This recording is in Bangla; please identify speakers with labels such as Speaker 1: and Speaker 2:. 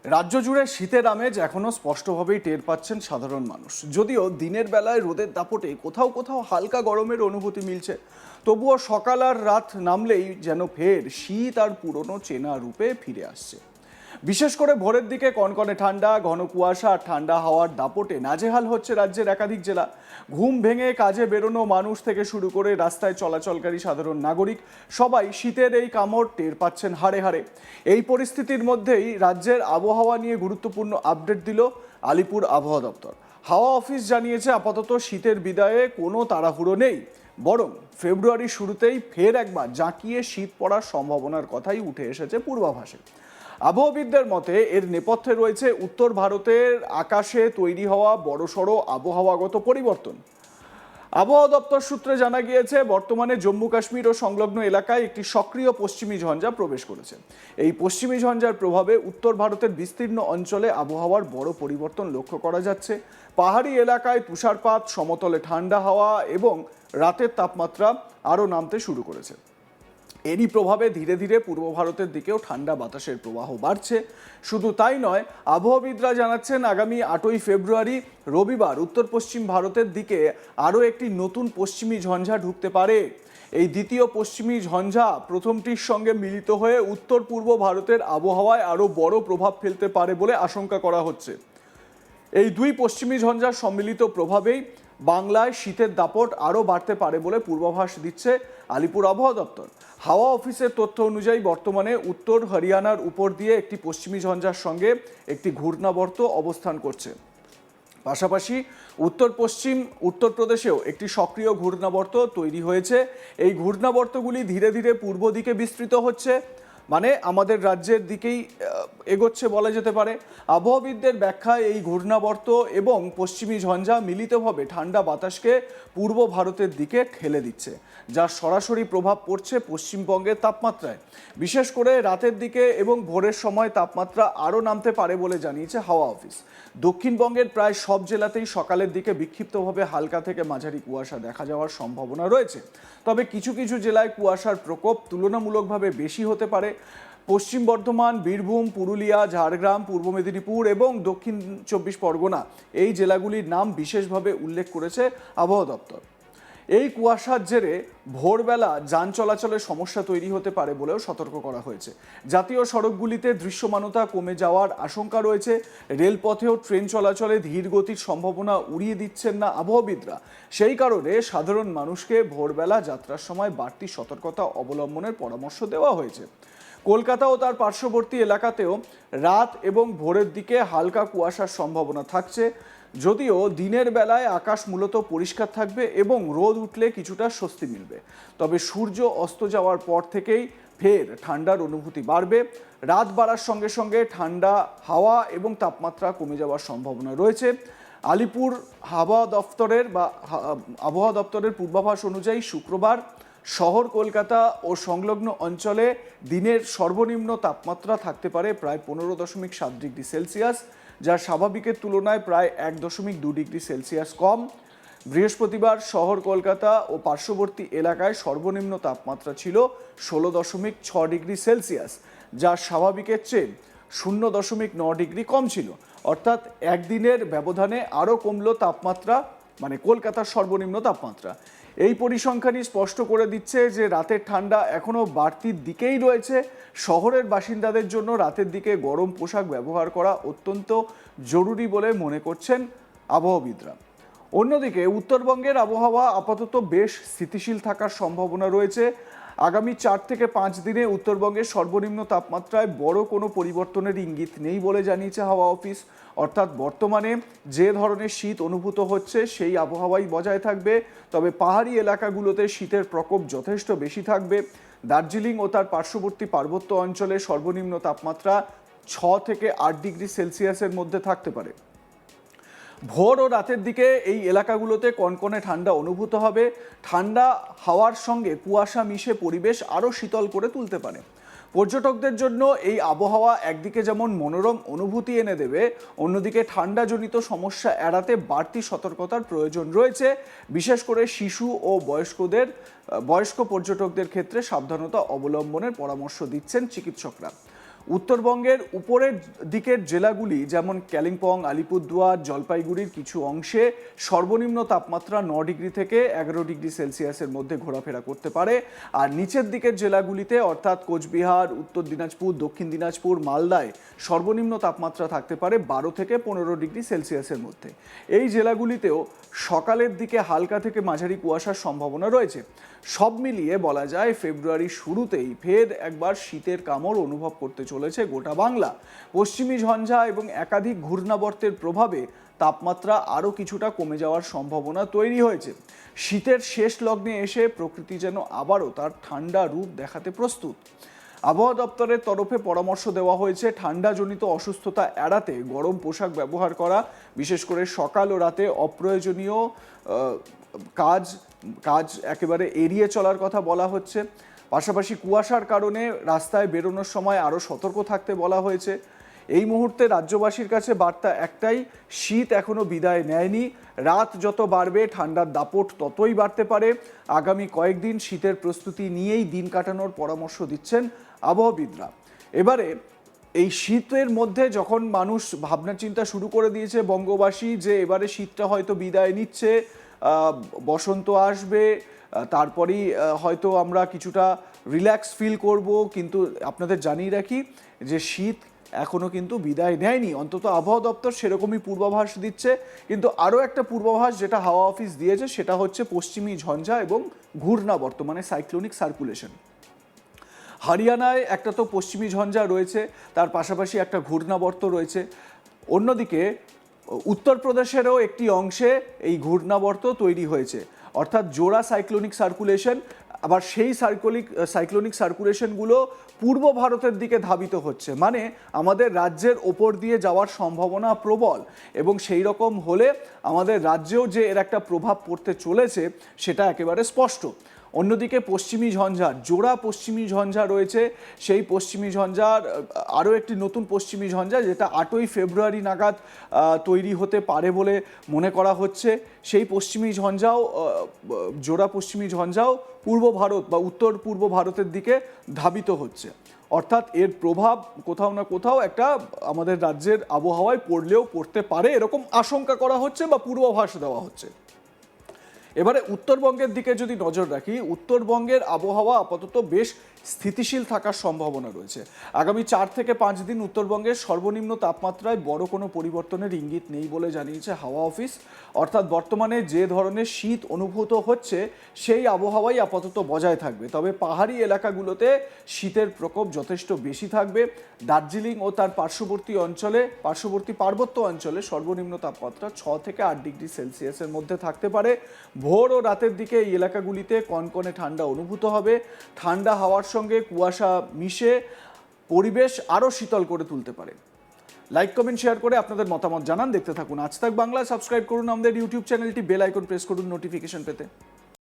Speaker 1: রাজ্য জুড়ে শীতের আমেজ এখনো স্পষ্টভাবেই টের পাচ্ছেন সাধারণ মানুষ। যদিও দিনের বেলায় রোদের দাপটে কোথাও কোথাও হালকা গরমের অনুভূতি মিলছে, তবুও সকাল আর রাত নামলেই যেন ফের শীত আর পুরনো চেনা রূপে ফিরে আসছে। বিশেষ করে ভোরের দিকে কনকনে ঠান্ডা, ঘন কুয়াশা আর ঠান্ডা হাওয়ার দাপটে নাজেহাল হচ্ছে রাজ্যের একাধিক জেলা। ঘুম ভেঙে কাজে বেরোনো মানুষ থেকে শুরু করে রাস্তায় চলাচলকারী সাধারণ নাগরিক সবাই শীতের এই কামড় টের পাচ্ছেন হাড়ে হাড়ে। এই পরিস্থিতির মধ্যেই রাজ্যের আবহাওয়া নিয়ে গুরুত্বপূর্ণ আপডেট দিল আলিপুর আবহাওয়া দপ্তর। হাওয়া অফিস জানিয়েছে আপাতত শীতের বিদায়ে কোনো তাড়াহুড়ো নেই, বরং ফেব্রুয়ারির শুরুতেই ফের একবার জাঁকিয়ে শীত পড়ার সম্ভাবনার কথাই উঠে এসেছে পূর্বাভাসে। আবহাওয়াবিদদের মতে এর নেপথ্যে রয়েছে উত্তর ভারতের আকাশে তৈরি হওয়া বড়সড় আবহাওয়াগত পরিবর্তন। আবহাওয়া দপ্তর সূত্রে জানা গিয়েছে, বর্তমানে জম্মু কাশ্মীর ও সংলগ্ন এলাকায় একটি সক্রিয় পশ্চিমী ঝঞ্ঝা প্রবেশ করেছে। এই পশ্চিমী ঝঞ্ঝার প্রভাবে উত্তর ভারতের বিস্তীর্ণ অঞ্চলে আবহাওয়ার বড় পরিবর্তন লক্ষ্য করা যাচ্ছে। পাহাড়ি এলাকায় তুষারপাত, সমতলে ঠান্ডা হাওয়া এবং রাতের তাপমাত্রা আরও নামতে শুরু করেছে। এরই প্রভাবে ধীরে ধীরে পূর্ব ভারতের দিকেও ঠান্ডা বাতাসের প্রবাহ বাড়ছে। শুধু তাই নয়, আবহাওয়াবিদরা জানাচ্ছেন আগামী 8ই ফেব্রুয়ারি রবিবার উত্তর পশ্চিম ভারতের দিকে আরও একটি নতুন পশ্চিমী ঝঞ্ঝা ঢুকতে পারে। এই দ্বিতীয় পশ্চিমী ঝঞ্ঝা প্রথমটির সঙ্গে মিলিত হয়ে উত্তর পূর্ব ভারতের আবহাওয়ায় আরও বড় প্রভাব ফেলতে পারে বলে আশঙ্কা করা হচ্ছে। এই দুই পশ্চিমী ঝঞ্ঝার সম্মিলিত প্রভাবেই বাংলায় শীতের দাপট আরও বাড়তে পারে বলে পূর্বাভাস দিচ্ছে আলিপুর আবহাওয়া দপ্তর। হাওয়া অফিসের তথ্য অনুযায়ী বর্তমানে উত্তর হরিয়ানার উপর দিয়ে একটি পশ্চিমী ঝঞ্ঝার সঙ্গে একটি ঘূর্ণাবর্ত অবস্থান করছে। পাশাপাশি উত্তর পশ্চিম উত্তরপ্রদেশেও একটি সক্রিয় ঘূর্ণাবর্ত তৈরি হয়েছে। এই ঘূর্ণাবর্তগুলি ধীরে ধীরে পূর্ব দিকে বিস্তৃত হচ্ছে, মানে আমাদের রাজ্যের দিকেই এগোচ্ছে বলা যেতে পারে। আবহাওয়াবিদদের ব্যাখ্যায় এই ঘূর্ণাবর্ত এবং পশ্চিমী ঝঞ্ঝা মিলিতভাবে ঠান্ডা বাতাসকে পূর্ব ভারতের দিকে ঠেলে দিচ্ছে, যার সরাসরি প্রভাব পড়ছে পশ্চিমবঙ্গের তাপমাত্রায়। বিশেষ করে রাতের দিকে এবং ভোরের সময় তাপমাত্রা আরও নামতে পারে বলে জানিয়েছে হাওয়া অফিস। দক্ষিণবঙ্গের প্রায় সব জেলাতেই সকালের দিকে বিক্ষিপ্তভাবে হালকা থেকে মাঝারি কুয়াশা দেখা যাওয়ার সম্ভাবনা রয়েছে। তবে কিছু কিছু জেলায় কুয়াশার প্রকোপ তুলনামূলকভাবে বেশি হতে পারে। পশ্চিম বর্ধমান, বীরভূম, পুরুলিয়া, ঝাড়গ্রাম, পূর্ব মেদিনীপুর এবং দক্ষিণ 24 পরগনা এই জেলাগুলির নাম বিশেষভাবে উল্লেখ করেছে আবহাওয়া দপ্তর। এই কুয়াশার জেরে ভোরবেলা যান চলাচলের সমস্যা তৈরি হতে পারে বলেও সতর্ক করা হয়েছে। জাতীয় সড়কগুলিতে দৃশ্যমানতা কমে যাওয়ার আশঙ্কা রয়েছে। রেলপথেও ট্রেন চলাচলে ধীর গতির সম্ভাবনা উড়িয়ে দিচ্ছেন না আবহাওয়াবিদরা। সেই কারণে সাধারণ মানুষকে ভোরবেলা যাত্রার সময় বাড়তি সতর্কতা অবলম্বনের পরামর্শ দেওয়া হয়েছে। কলকাতা ও তার পার্শ্ববর্তী এলাকাতেও রাত এবং ভোরের দিকে হালকা কুয়াশার সম্ভাবনা থাকছে। যদিও দিনের বেলায় আকাশ মূলত পরিষ্কার থাকবে এবং রোদ উঠলে কিছুটা স্বস্তি মিলবে। তবে সূর্য অস্ত যাওয়ার পর থেকেই ফের ঠান্ডার অনুভূতি বাড়বে। রাত বাড়ার সঙ্গে সঙ্গে ঠান্ডা হাওয়া এবং তাপমাত্রা কমে যাওয়ার সম্ভাবনা রয়েছে। আলিপুর আবহাওয়া দপ্তরের পূর্বাভাস অনুযায়ী শুক্রবার শহর কলকাতা ও সংলগ্ন অঞ্চলে দিনের সর্বনিম্ন তাপমাত্রা থাকতে পারে প্রায় 15.7 ডিগ্রি সেলসিয়াস, যা স্বাভাবিকের তুলনায় প্রায় 1.2 ডিগ্রি সেলসিয়াস কম। বৃহস্পতিবার শহর কলকাতা ও পার্শ্ববর্তী এলাকায় সর্বনিম্ন তাপমাত্রা ছিল 16.6 ডিগ্রি সেলসিয়াস, যা স্বাভাবিকের চেয়ে 0.9 ডিগ্রি কম ছিল। অর্থাৎ একদিনের ব্যবধানে আরও কমলো তাপমাত্রা, মানে কলকাতার সর্বনিম্ন তাপমাত্রা। এই পরিসংখ্যানই স্পষ্ট করে দিচ্ছে যে রাতের ঠান্ডা এখনও বাড়তির দিকেই রয়েছে। শহরের বাসিন্দাদের জন্য রাতের দিকে গরম পোশাক ব্যবহার করা অত্যন্ত জরুরি বলে মনে করছেন আবহাওয়াবিদরা। অন্যদিকে উত্তরবঙ্গের আবহাওয়া আপাতত বেশ স্থিতিশীল থাকার সম্ভাবনা রয়েছে। আগামী 4 থেকে 5 দিনে উত্তরবঙ্গের সর্বনিম্ন তাপমাত্রায় বড় কোনো পরিবর্তনের ইঙ্গিত নেই বলে জানিয়েছে হাওয়া অফিস। অর্থাৎ বর্তমানে যে ধরনের শীত অনুভূত হচ্ছে সেই আবহাওয়াই বজায় থাকবে। তবে পাহাড়ি এলাকাগুলোতে শীতের প্রকোপ যথেষ্ট বেশি থাকবে। দার্জিলিং ও তার পার্শ্ববর্তী পার্বত্য অঞ্চলে সর্বনিম্ন তাপমাত্রা 6 থেকে 8 ডিগ্রি সেলসিয়াসের মধ্যে থাকতে পারে। ভোর ও রাতের দিকে এই এলাকাগুলোতে কনকনে ঠান্ডা অনুভূত হবে। ঠান্ডা হাওয়ার সঙ্গে কুয়াশা মিশে পরিবেশ আরও শীতল করে তুলতে পারে। পর্যটকদের জন্য এই আবহাওয়া একদিকে যেমন মনোরম অনুভূতি এনে দেবে, অন্যদিকে ঠান্ডাজনিত সমস্যা এড়াতে বাড়তি সতর্কতার প্রয়োজন রয়েছে। বিশেষ করে শিশু ও বয়স্ক পর্যটকদের ক্ষেত্রে সাবধানতা অবলম্বনের পরামর্শ দিচ্ছেন চিকিৎসকরা। উত্তরবঙ্গের উপরের দিকের জেলাগুলি যেমন কালিম্পং, আলিপুরদুয়ার, জলপাইগুড়ির কিছু অংশে সর্বনিম্ন তাপমাত্রা 9 ডিগ্রি থেকে 11 ডিগ্রি সেলসিয়াসের মধ্যে ঘোরাফেরা করতে পারে। আর নিচের দিকের জেলাগুলিতে অর্থাৎ কোচবিহার, উত্তর দিনাজপুর, দক্ষিণ দিনাজপুর, মালদায় সর্বনিম্ন তাপমাত্রা থাকতে পারে 12 থেকে 15 ডিগ্রি সেলসিয়াসের মধ্যে। এই জেলাগুলিতেও সকালের দিকে হালকা থেকে মাঝারি কুয়াশার সম্ভাবনা রয়েছে। সব মিলিয়ে বলা যায় ফেব্রুয়ারির শুরুতেই ফের একবার শীতের কামড় অনুভব করতে চলেছে গোটা বাংলা। পশ্চিমী ঝঞ্ঝা এবং একাধিক ঘূর্ণাবর্তের প্রভাবে তাপমাত্রা আরও কিছুটা কমে যাওয়ার সম্ভাবনা তৈরি হয়েছে। শীতের শেষ লগ্নে এসে প্রকৃতি যেন আবারও তার ঠান্ডা রূপ দেখাতে প্রস্তুত। আবহাওয়া দপ্তরের তরফে পরামর্শ দেওয়া হয়েছে ঠান্ডাজনিত অসুস্থতা এড়াতে গরম পোশাক ব্যবহার করা, বিশেষ করে সকাল ও রাতে অপ্রয়োজনীয় কাজ একেবারে এড়িয়ে চলার কথা বলা হচ্ছে। পাশাপাশি কুয়াশার কারণে রাস্তায় বেরোনোর সময় আরও সতর্ক থাকতে বলা হয়েছে। এই মুহূর্তে রাজ্যবাসীর কাছে বার্তা একটাই, শীত এখনও বিদায় নেয়নি। রাত যত বাড়বে ঠান্ডার দাপট ততই বাড়তে পারে। আগামী কয়েকদিন শীতের প্রস্তুতি নিয়েই দিন কাটানোর পরামর্শ দিচ্ছেন আবহাওয়াবিদরা। এবারে এই শীতের মধ্যে যখন মানুষ ভাবনা চিন্তা শুরু করে দিয়েছে বঙ্গবাসী যে এবারে শীতটা হয়তো বিদায় নিচ্ছে, বসন্ত আসবে, তারপরেই হয়তো আমরা কিছুটা রিল্যাক্স ফিল করব, কিন্তু আপনাদের জানিয়ে রাখি যে শীত এখনও কিন্তু বিদায় নেয়নি। অন্তত আবহাওয়া দপ্তর সেরকমই পূর্বাভাস দিচ্ছে। কিন্তু আরও একটা পূর্বাভাস যেটা হাওয়া অফিস দিয়েছে সেটা হচ্ছে পশ্চিমী ঝঞ্ঝা এবং ঘূর্ণাবর্ত মানে সাইক্লোনিক সার্কুলেশন। হরিয়ানায় একটা তো পশ্চিমী ঝঞ্ঝা রয়েছে, তার পাশাপাশি একটা ঘূর্ণাবর্ত রয়েছে। অন্যদিকে উত্তরপ্রদেশেরও একটি অংশে এই ঘূর্ণাবর্ত তৈরি হয়েছে, অর্থাৎ জোড়া সাইক্লোনিক সার্কুলেশন। আবার সেই সাইক্লোনিক সার্কুলেশনগুলো পূর্ব ভারতের দিকে ধাবিত হচ্ছে, মানে আমাদের রাজ্যের ওপর দিয়ে যাওয়ার সম্ভাবনা প্রবল। এবং সেই রকম হলে আমাদের রাজ্যেও যে এর একটা প্রভাব পড়তে চলেছে সেটা একেবারে স্পষ্ট। অন্যদিকে পশ্চিমী ঝঞ্ঝা, জোড়া পশ্চিমী ঝঞ্ঝা রয়েছে। সেই পশ্চিমী ঝঞ্ঝার আরও একটি নতুন পশ্চিমী ঝঞ্ঝা যেটা 8ই ফেব্রুয়ারি নাগাদ তৈরি হতে পারে বলে মনে করা হচ্ছে। সেই পশ্চিমী ঝঞ্ঝাও, জোড়া পশ্চিমী ঝঞ্ঝাও পূর্ব ভারত বা উত্তর পূর্ব ভারতের দিকে ধাবিত হচ্ছে। অর্থাৎ এর প্রভাব কোথাও না কোথাও একটা আমাদের রাজ্যের আবহাওয়ায় পড়লেও পড়তে পারে, এরকম আশঙ্কা করা হচ্ছে বা পূর্বাভাস দেওয়া হচ্ছে। এবারে উত্তরবঙ্গের দিকে যদি নজর রাখি, উত্তরবঙ্গের আবহাওয়া আপাতত বেশ স্থিতিশীল থাকার সম্ভাবনা রয়েছে। আগামী 4 থেকে 5 দিন উত্তরবঙ্গের সর্বনিম্ন তাপমাত্রায় বড় কোনো পরিবর্তনের ইঙ্গিত নেই বলে জানিয়েছে হাওয়া অফিস। অর্থাৎ বর্তমানে যে ধরনের শীত অনুভূত হচ্ছে সেই আবহাওয়াই আপাতত বজায় থাকবে। তবে পাহাড়ি এলাকাগুলোতে শীতের প্রকোপ যথেষ্ট বেশি থাকবে। দার্জিলিং ও তার পার্শ্ববর্তী পার্বত্য অঞ্চলে সর্বনিম্ন তাপমাত্রা 6 থেকে 8 ডিগ্রি সেলসিয়াসের মধ্যে থাকতে পারে। ভোর ও রাতের দিকে এই এলাকাগুলিতে কনকনে ঠান্ডা অনুভূত হবে। ঠান্ডা হাওয়ার সঙ্গে কুয়াশা মিশে পরিবেশ আরও শীতল করে তুলতে পারে। লাইক, কমেন্ট, শেয়ার করে আপনাদের মতামত জানান। দেখতে থাকুন আজ তাক বাংলা। সাবস্ক্রাইব করুন আমাদের ইউটিউব চ্যানেলটি, বেল আইকন প্রেস করুন নোটিফিকেশন পেতে।